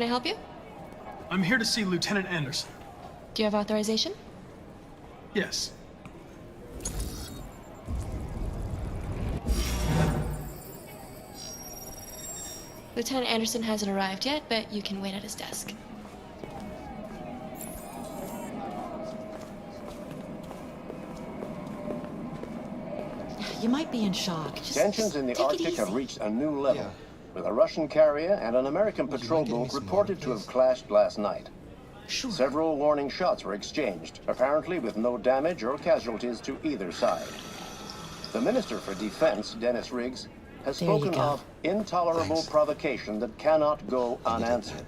Can I help you? I'm here to see Lieutenant Anderson. Do you have authorization? Yes. Lieutenant Anderson hasn't arrived yet, but you can wait at his desk. You might be in shock. Tensions in the take it Arctic have easy. reached a new level, with a Russian carrier and an American patrol boat reported to have clashed last night. Sure. Several warning shots were exchanged, apparently with no damage or casualties to either side. The Minister for Defense, Dennis Riggs, has There you spoken go. of intolerable Thanks. provocation that cannot go unanswered.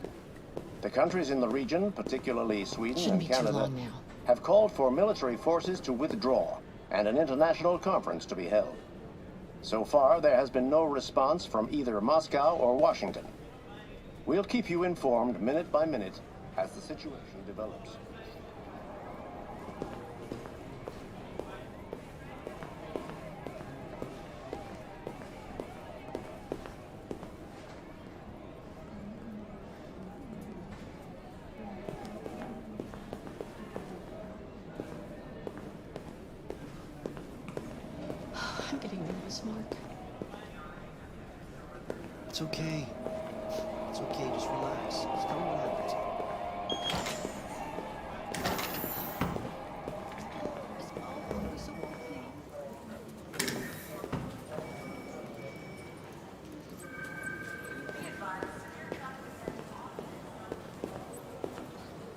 The countries in the region, particularly Sweden Shouldn't and be too Canada, long now. have called for military forces to withdraw and an international conference to be held. So far, there has been no response from either Moscow or Washington. We'll keep you informed minute by minute as the situation develops. I'm getting nervous, Mark. It's okay. It's okay, just relax. Just tell me what happened.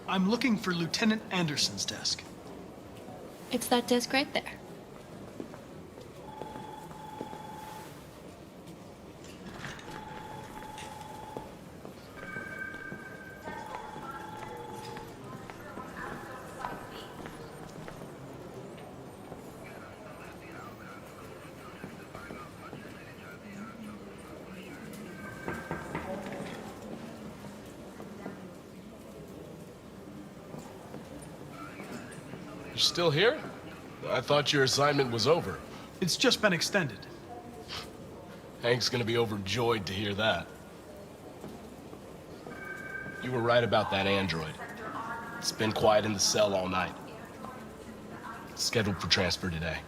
I'm looking for Lieutenant Anderson's desk. It's that desk right there. You're still here? I thought your assignment was over. It's just been extended. Hank's gonna be overjoyed to hear that. You were right about that android. It's been quiet in the cell all night. It's scheduled for transfer today.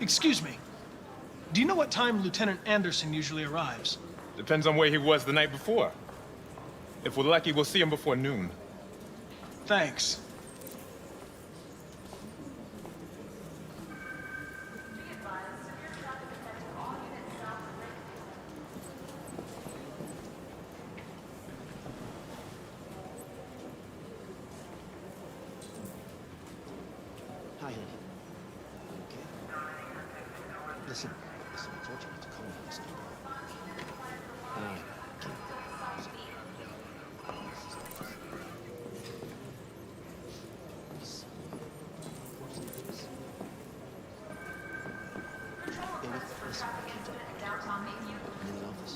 Excuse me. Do you know what time Lieutenant Anderson usually arrives? Depends on where he was the night before. If we're lucky, we'll see him before noon. Thanks. Hi, honey. Okay? Listen, I told you not to call me this number. All right. Listen, I can't talk. I'm in the office.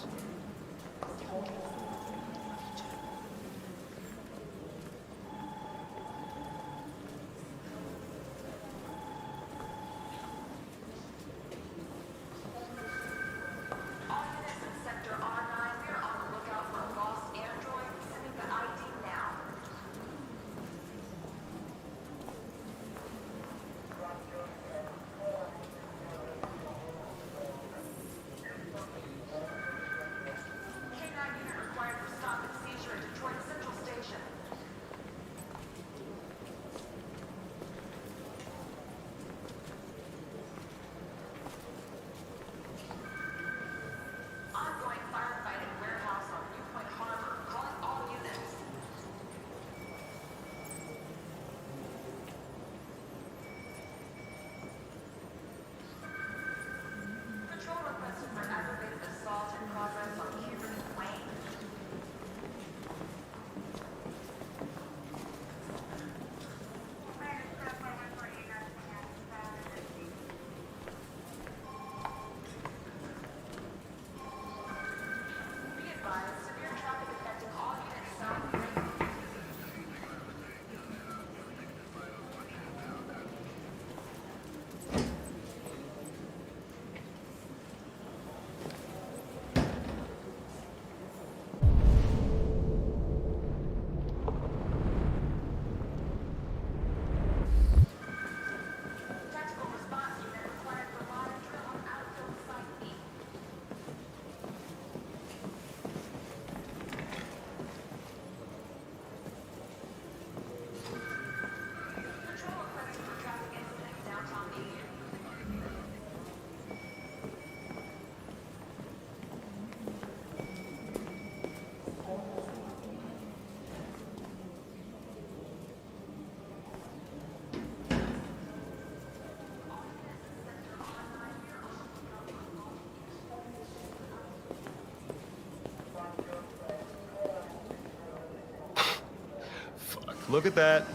look at that.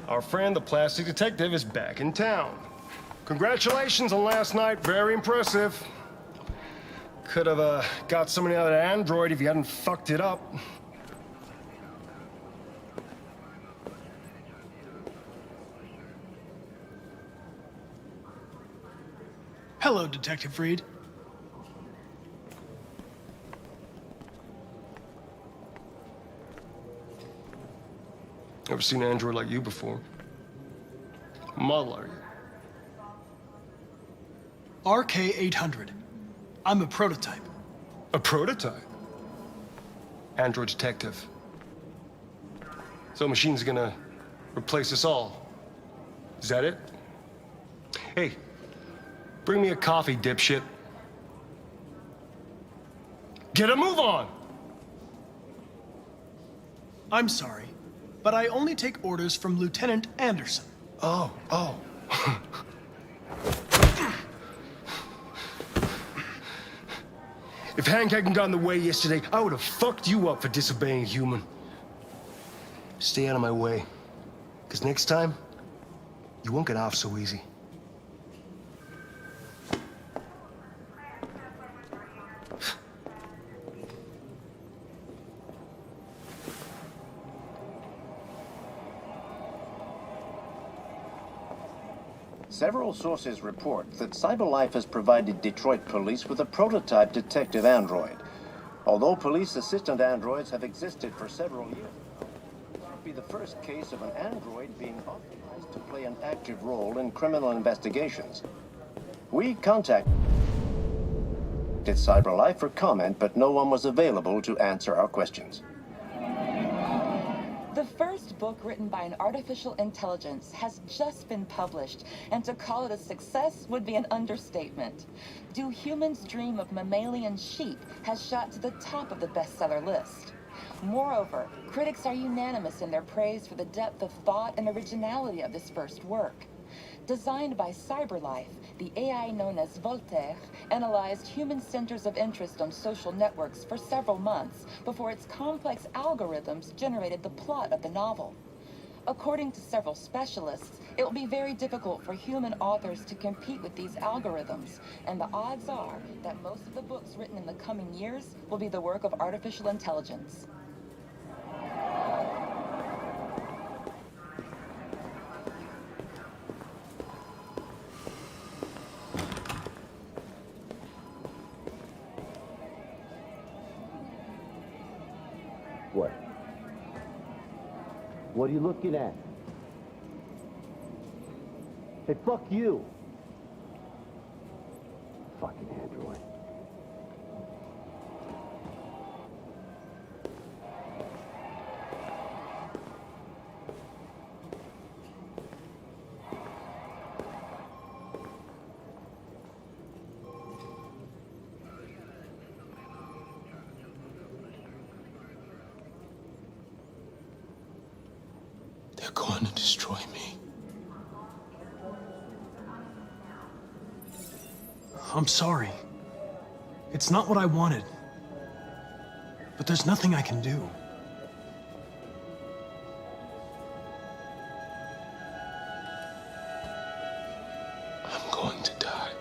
Our friend, the plastic detective, is back in town. Congratulations on last night. Very impressive. Could have got somebody out of that android if you hadn't fucked it up. Hello, Detective Reed. Never seen an android like you before. Model are you? RK-800. I'm a prototype. A prototype? Android detective. So machine's gonna replace us all. Is that it? Hey, bring me a coffee, dipshit. Get a move on! I'm sorry, but I only take orders from Lieutenant Anderson. Oh. If Hank hadn't gotten in the way yesterday, I would have fucked you up for disobeying a human. Stay out of my way. Because next time, you won't get off so easy. Several sources report that CyberLife has provided Detroit police with a prototype detective android. Although police assistant androids have existed for several years now, this would be the first case of an android being authorized to play an active role in criminal investigations. We contacted CyberLife for comment, but no one was available to answer our questions. The first book written by an artificial intelligence has just been published, and to call it a success would be an understatement. Do Humans Dream of Mammalian Sheep has shot to the top of the bestseller list. Moreover, critics are unanimous in their praise for the depth of thought and originality of this first work. Designed by CyberLife, the AI known as Voltaire analyzed human centers of interest on social networks for several months before its complex algorithms generated the plot of the novel. According to several specialists, it will be very difficult for human authors to compete with these algorithms, and the odds are that most of the books written in the coming years will be the work of artificial intelligence. What? What are you looking at? Hey, fuck you! Fucking android. They're going to destroy me. I'm sorry. It's not what I wanted. But there's nothing I can do. I'm going to die.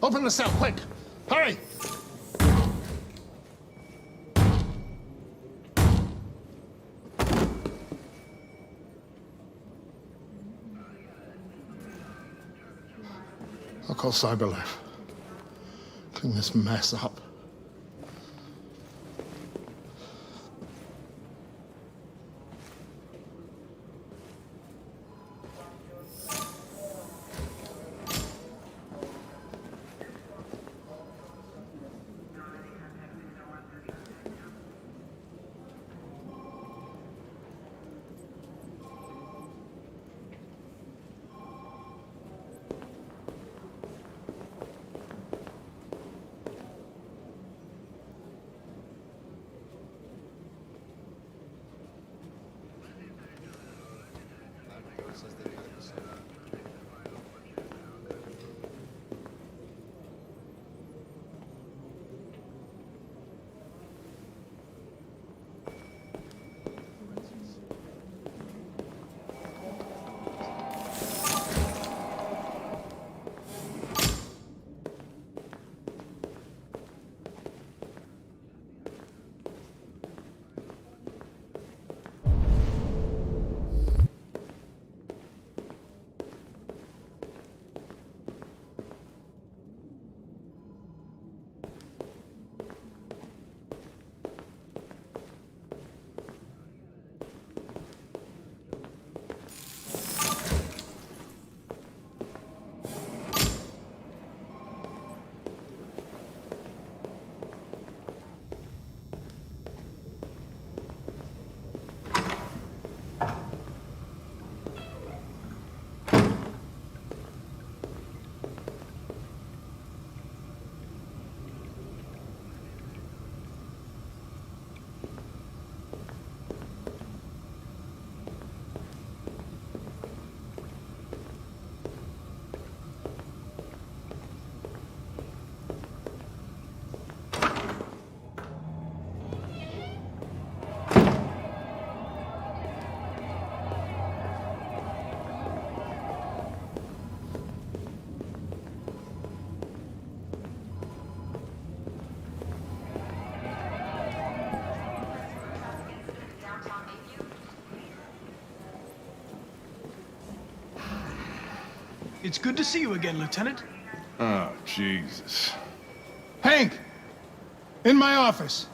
Open the cell, quick! Hurry! I'll call CyberLife. Clean this mess up. It's good to see you again, Lieutenant. Oh, Jesus. Hank! In my office.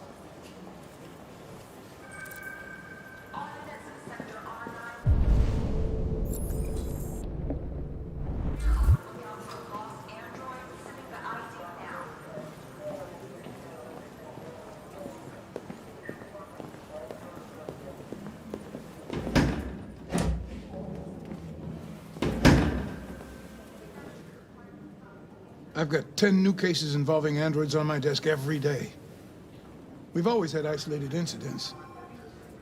I've got 10 new cases involving androids on my desk every day. We've always had isolated incidents.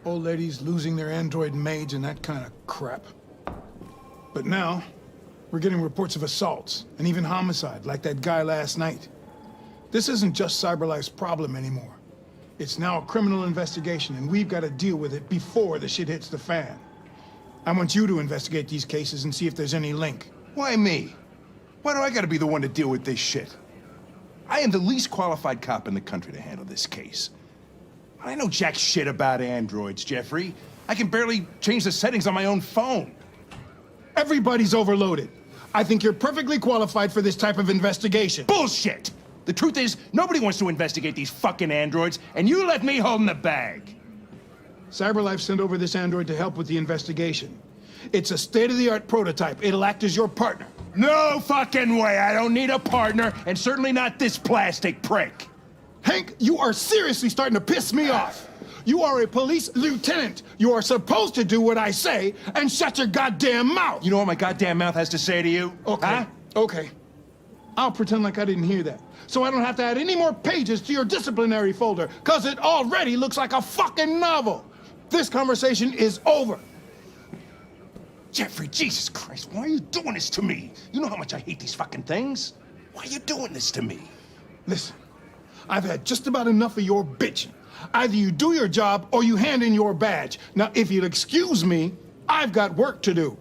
Old ladies losing their android maids and that kind of crap. But now, we're getting reports of assaults and even homicide, like that guy last night. This isn't just CyberLife's problem anymore. It's now a criminal investigation, and we've got to deal with it before the shit hits the fan. I want you to investigate these cases and see if there's any link. Why me? Why do I gotta be the one to deal with this shit? I am the least qualified cop in the country to handle this case. I know jack shit about androids, Jeffrey. I can barely change the settings on my own phone. Everybody's overloaded. I think you're perfectly qualified for this type of investigation. Bullshit! The truth is, nobody wants to investigate these fucking androids, and you let me hold in the bag. CyberLife sent over this android to help with the investigation. It's a state-of-the-art prototype. It'll act as your partner. No fucking way! I don't need a partner, and certainly not this plastic prick. Hank, you are seriously starting to piss me off. You are a police lieutenant. You are supposed to do what I say and shut your goddamn mouth. You know what my goddamn mouth has to say to you? Okay, huh? okay. I'll pretend like I didn't hear that, so I don't have to add any more pages to your disciplinary folder, because it already looks like a fucking novel. This conversation is over. Jeffrey, Jesus Christ, why are you doing this to me? You know how much I hate these fucking things. Why are you doing this to me? Listen, I've had just about enough of your bitching. Either you do your job or you hand in your badge. Now, if you'll excuse me, I've got work to do.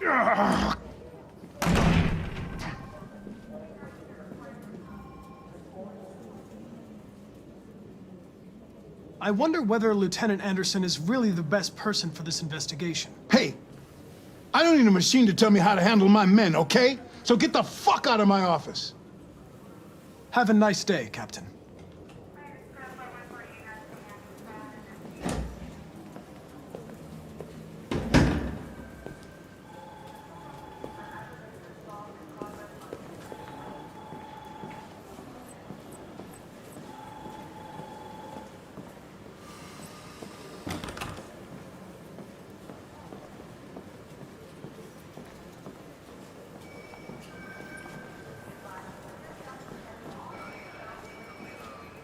Ugh. I wonder whether Lieutenant Anderson is really the best person for this investigation. Hey, I don't need a machine to tell me how to handle my men, okay? So get the fuck out of my office. Have a nice day, Captain.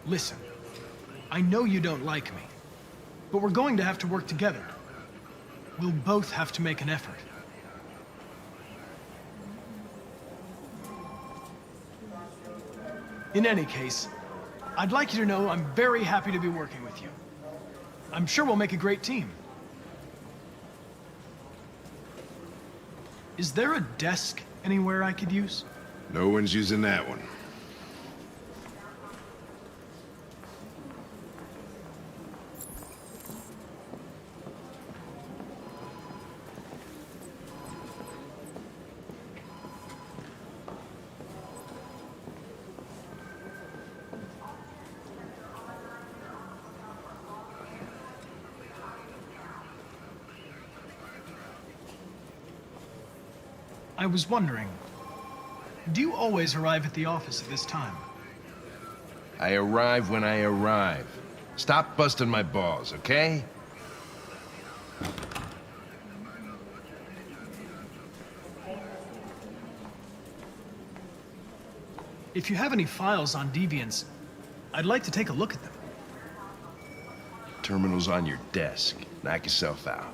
Listen, I know you don't like me, but we're going to have to work together. We'll both have to make an effort. In any case, I'd like you to know I'm very happy to be working with you. I'm sure we'll make a great team. Is there a desk anywhere I could use? No one's using that one. I was wondering, do you always arrive at the office at this time? I arrive when I arrive. Stop busting my balls, okay? If you have any files on deviants, I'd like to take a look at them. Terminal's on your desk. Knock yourself out.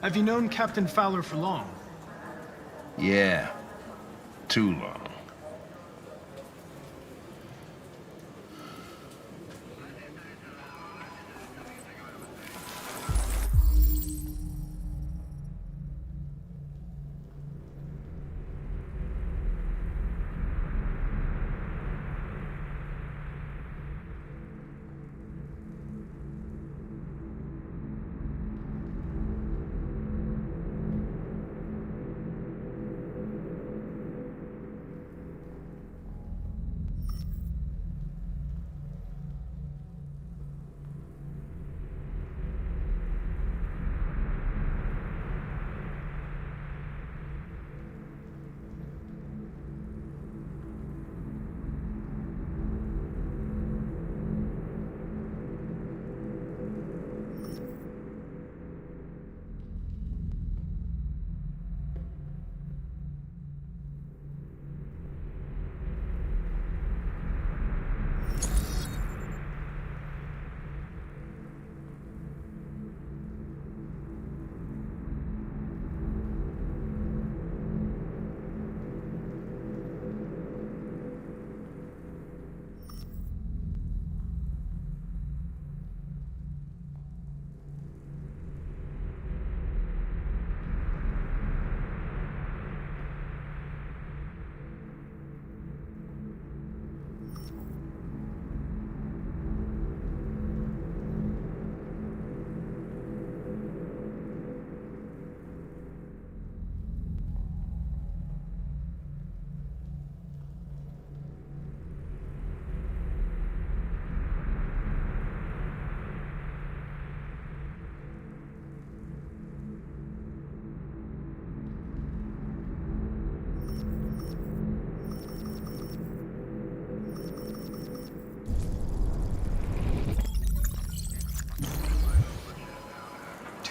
Have you known Captain Fowler for long? Yeah. Too long.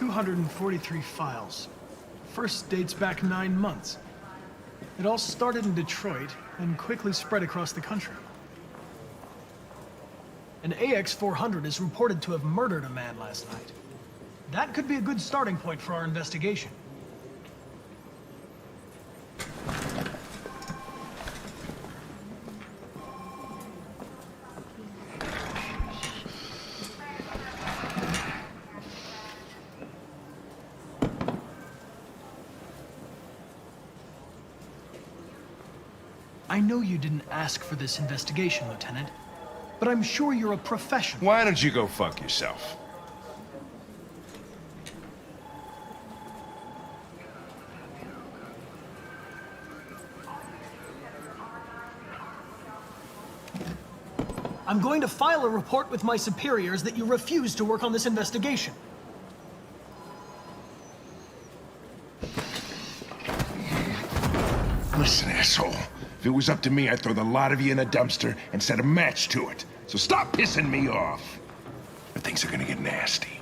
243 files. First dates back 9 months. It all started in Detroit and quickly spread across the country. An AX-400 is reported to have murdered a man last night. That could be a good starting point for our investigation. I know you didn't ask for this investigation, Lieutenant, but I'm sure you're a professional. Why don't you go fuck yourself? I'm going to file a report with my superiors that you refuse to work on this investigation. Listen, asshole. If it was up to me, I'd throw the lot of you in a dumpster and set a match to it. So stop pissing me off. But things are gonna get nasty.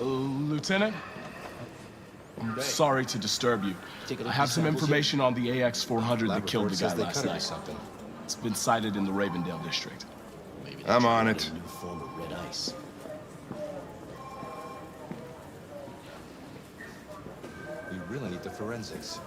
Lieutenant? I'm sorry to disturb you. I have some information on the AX-400 that killed the guy last night. It's been sighted in the Ravendale district. I'm on it. A new form of red ice. We really need the forensics.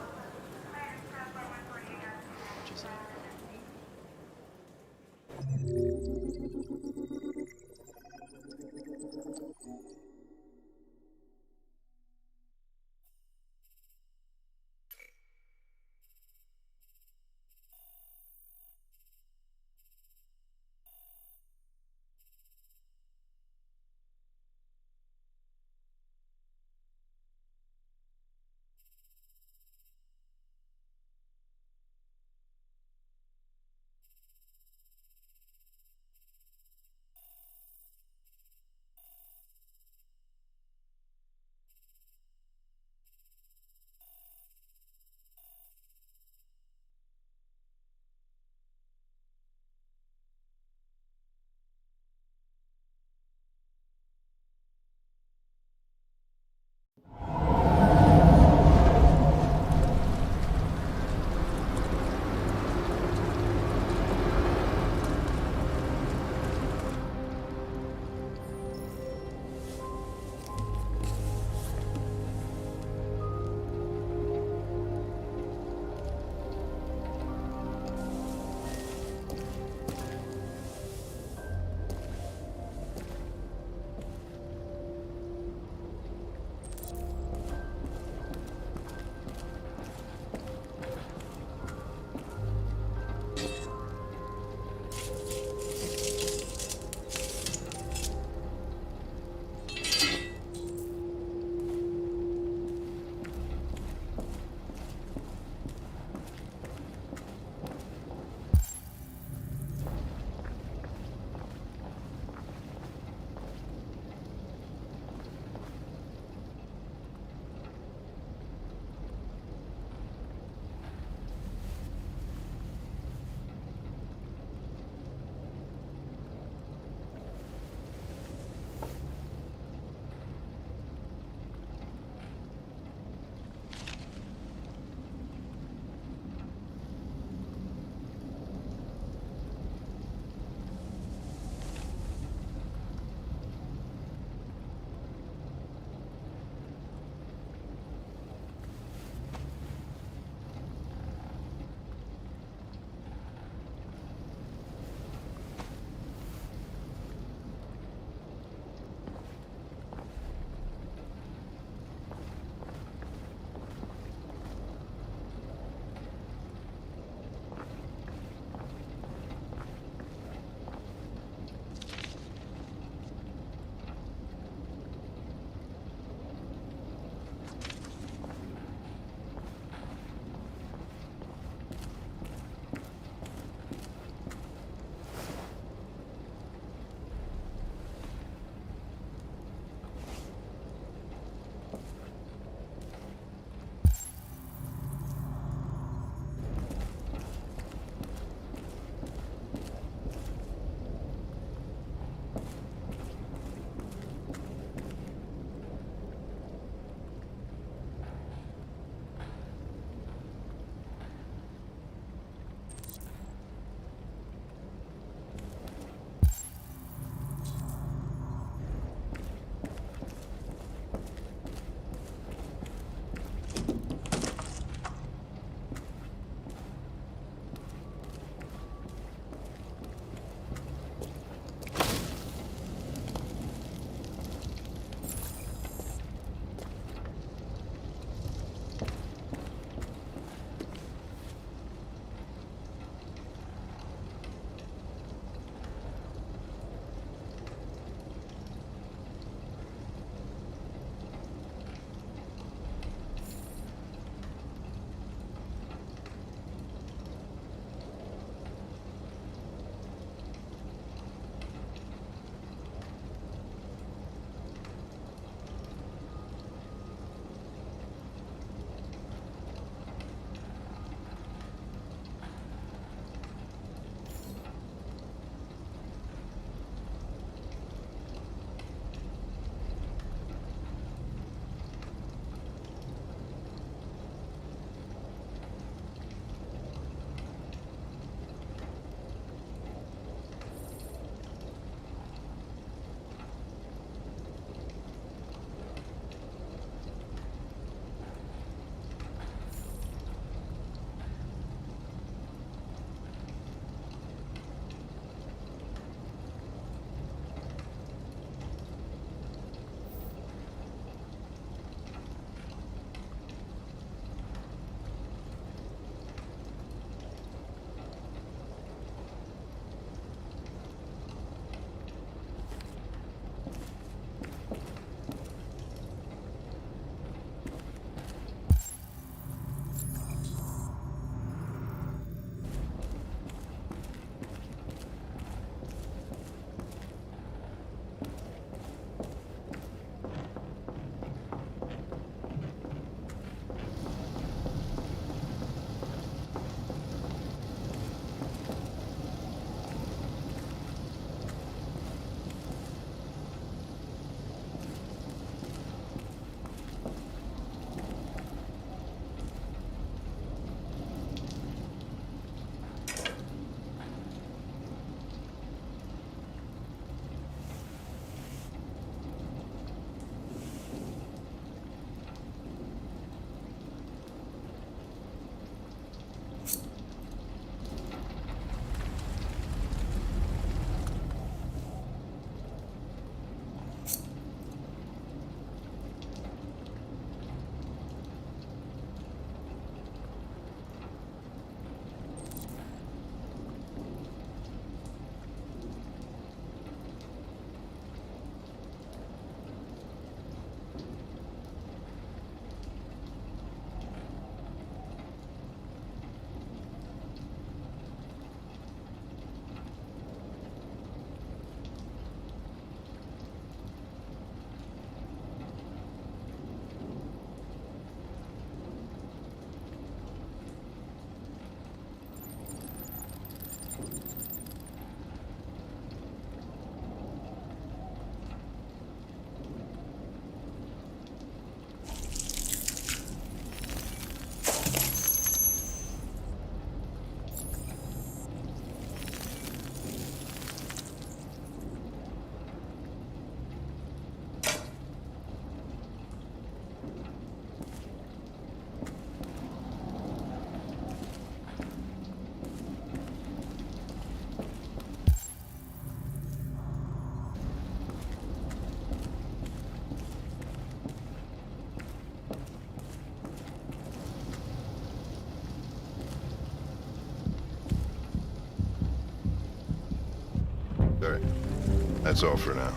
That's all for now.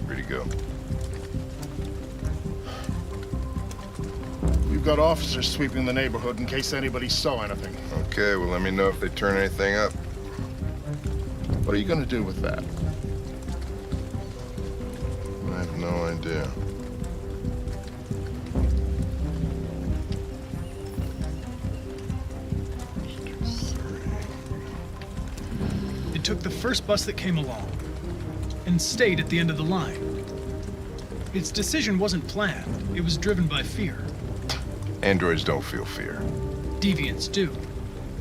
Free to go. We've got officers sweeping the neighborhood in case anybody saw anything. Okay, well, let me know if they turn anything up. What are you gonna do with that? I have no idea. It took the first bus that came along and stayed at the end of the line. Its decision wasn't planned. It was driven by fear. Androids don't feel fear. Deviants do.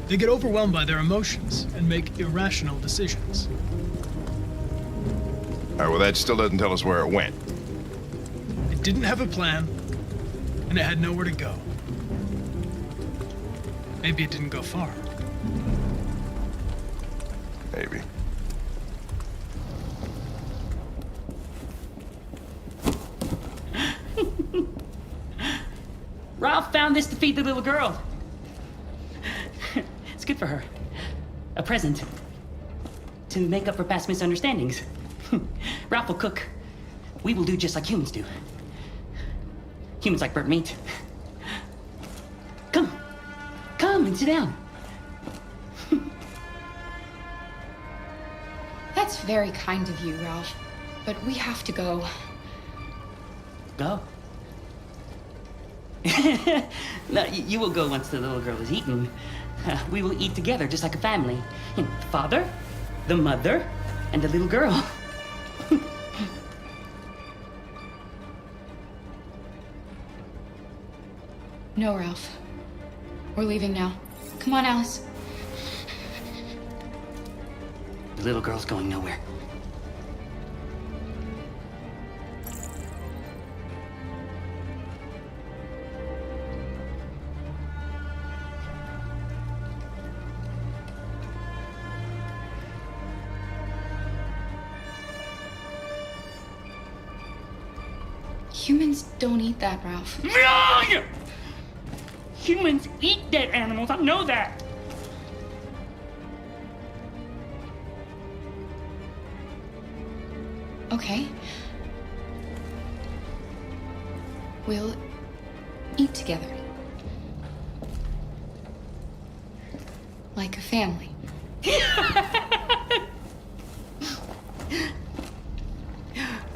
They get overwhelmed by their emotions and make irrational decisions. All right, well, that still doesn't tell us where it went. It didn't have a plan, and it had nowhere to go. Maybe it didn't go far. Maybe. Ralph found this to feed the little girl. It's good for her. A present. To make up for past misunderstandings. Ralph will cook. We will do just like humans do. Humans like burnt meat. Come. Come and sit down. That's very kind of you, Ralph. But we have to go. Go? No, you will go once the little girl is eaten. We will eat together, just like a family. The father, the mother, and the little girl. No, Ralph. We're leaving now. Come on, Alice. The little girl's going nowhere. Humans don't eat that, Ralph. Wrong! Humans eat dead animals, I know that! Okay. We'll eat together. Like a family.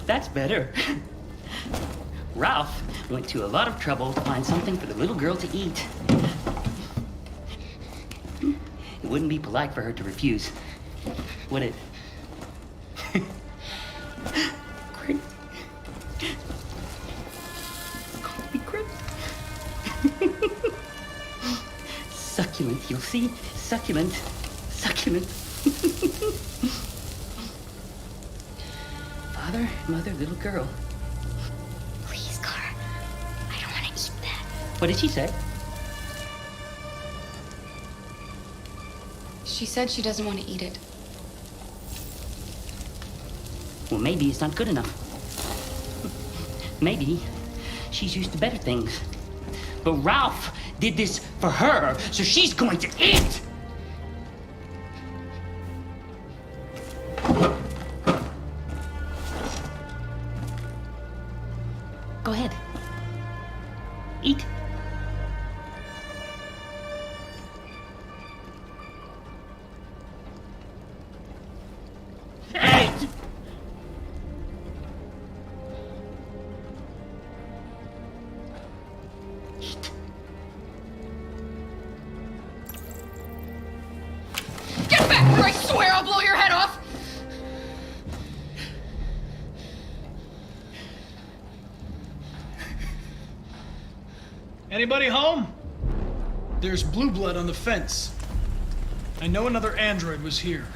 That's better. Ralph went to a lot of trouble to find something for the little girl to eat. It wouldn't be polite for her to refuse, would it? Great. Call me Chris. Succulent, you'll see? Succulent. Succulent. Father, mother, little girl. Please, Car. I don't want to eat that. What did she say? She said she doesn't want to eat it. Well, maybe it's not good enough. Maybe she's used to better things. But Ralph did this for her, so she's going to eat! Go ahead. Eat. Eat! Eat. Get back, or I swear I'll blow your head off! Anybody home? There's blue blood on the fence. I know another android was here.